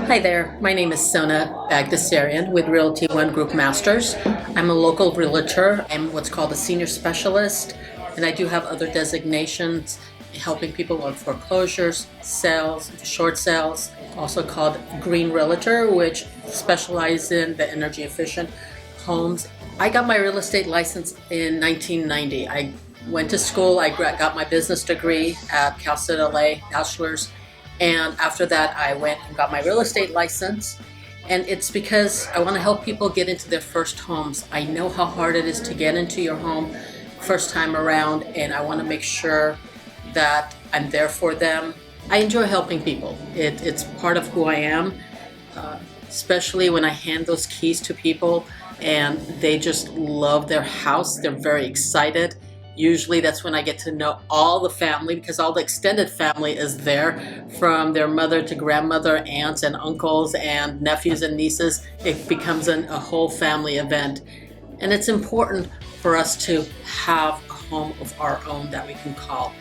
Hi there, my name is Sona Baghdassarian with Realty One Group Masters. I'm a local realtor. I'm what's called a senior specialist, and I do have other designations helping people on foreclosures, sales, short sales, also called green realtor, which specializes in the energy efficient homes. I got my real estate license in 1990. I went to school, I got my business degree at Cal State LA, bachelor's. And after that, I went and got my real estate license. And it's because I want to help people get into their first homes. I know how hard it is to get into your home first time around, and I want to make sure that I'm there for them. I enjoy helping people. It's part of who I am, especially when I hand those keys to people and they just love their house. They're very excited. Usually that's when I get to know all the family, because all the extended family is there, from their mother to grandmother, aunts and uncles and nephews and nieces. It becomes a whole family event. And it's important for us to have a home of our own that we can call.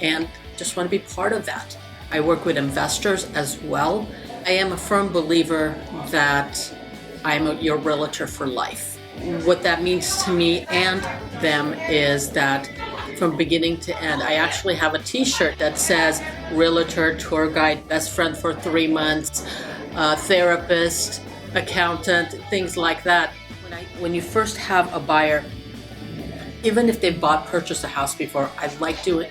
And just want to be part of that. I work with investors as well. I am a firm believer that I'm your realtor for life. What that means to me and them is that from beginning to end, I actually have a t-shirt that says realtor, tour guide, best friend for 3 months, therapist, accountant, things like that. When you first have a buyer, even if they've purchased a house before, I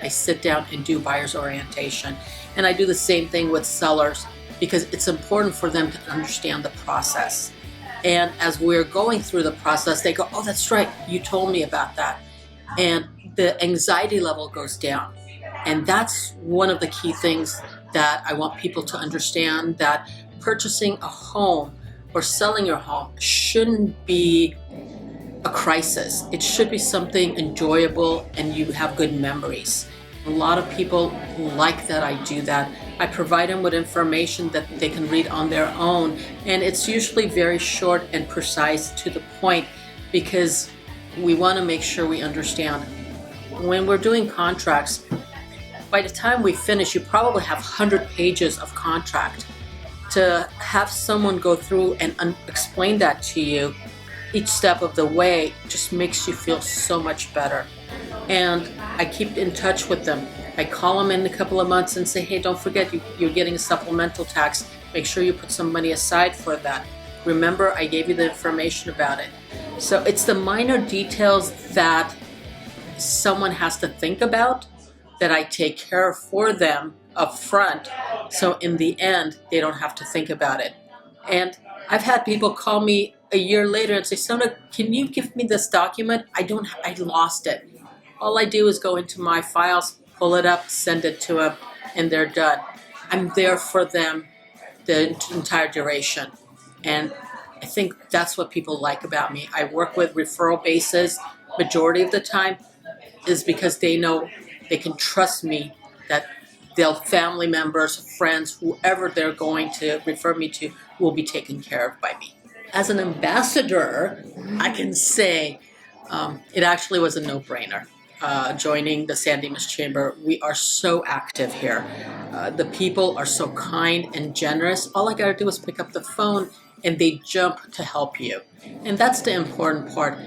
sit down and do buyer's orientation. And I do the same thing with sellers because it's important for them to understand the process. And as we're going through the process, they go, oh, that's right, you told me about that. And the anxiety level goes down. And that's one of the key things that I want people to understand, that purchasing a home or selling your home shouldn't be a crisis. It should be something enjoyable and you have good memories. A lot of people like that I do that. I provide them with information that they can read on their own, and it's usually very short and precise to the point, because we want to make sure we understand. When we're doing contracts, by the time we finish, you probably have 100 pages of contract. To have someone go through and explain that to you each step of the way just makes you feel so much better. And I keep in touch with them. I call them in a couple of months and say, hey, don't forget you're getting a supplemental tax. Make sure you put some money aside for that. Remember, I gave you the information about it. So it's the minor details that someone has to think about that I take care of for them up front. So in the end, they don't have to think about it. And I've had people call me a year later and say, Sona, can you give me this document? I lost it. All I do is go into my files, pull it up, send it to them, and they're done. I'm there for them the entire duration. And I think that's what people like about me. I work with referral basis. Majority of the time is because they know they can trust me, that their family members, friends, whoever they're going to refer me to will be taken care of by me. As an ambassador, I can say it actually was a no-brainer. Joining the San Dimas Chamber. We are so active here. The people are so kind and generous. All I got to do is pick up the phone and they jump to help you. And that's the important part.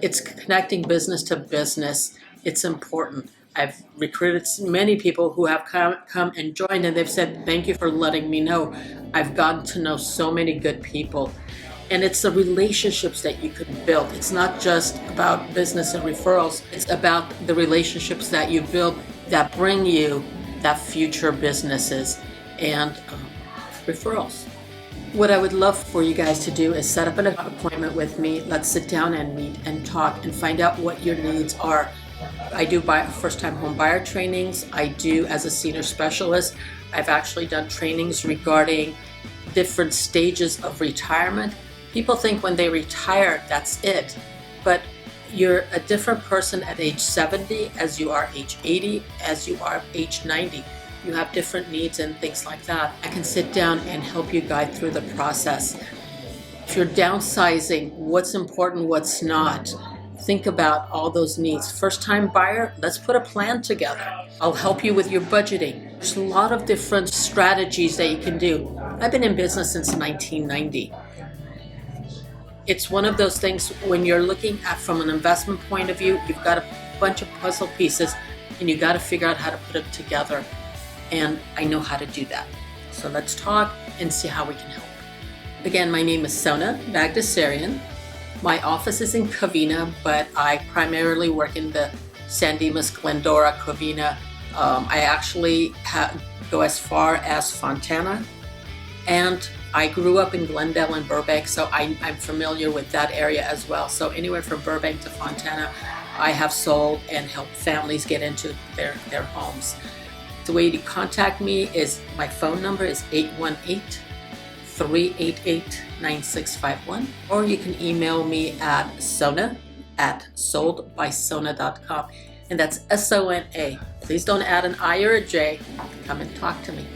It's connecting business to business. It's important. I've recruited many people who have come and joined, and they've said, thank you for letting me know. I've gotten to know so many good people. And it's the relationships that you could build. It's not just about business and referrals. It's about the relationships that you build that bring you that future businesses and referrals. What I would love for you guys to do is set up an appointment with me. Let's sit down and meet and talk and find out what your needs are. I do first-time home buyer trainings. I do as a senior specialist. I've actually done trainings regarding different stages of retirement. People think when they retire, that's it. But you're a different person at age 70 as you are age 80, as you are age 90. You have different needs and things like that. I can sit down and help you guide through the process. If you're downsizing, what's important, what's not, think about all those needs. First-time buyer, let's put a plan together. I'll help you with your budgeting. There's a lot of different strategies that you can do. I've been in business since 1990. It's one of those things when you're looking at from an investment point of view, you've got a bunch of puzzle pieces and you got to figure out how to put it together. And I know how to do that. So let's talk and see how we can help. Again, my name is Sona Baghdassarian. My office is in Covina, but I primarily work in the San Dimas, Glendora, Covina. I actually go as far as Fontana, and I grew up in Glendale and Burbank, so I'm familiar with that area as well. So anywhere from Burbank to Fontana, I have sold and helped families get into their homes. The way to contact me is my phone number is 818-388-9651, or you can email me at sona@soldbysona.com, and that's SONA. Please don't add an I or a J. Come and talk to me.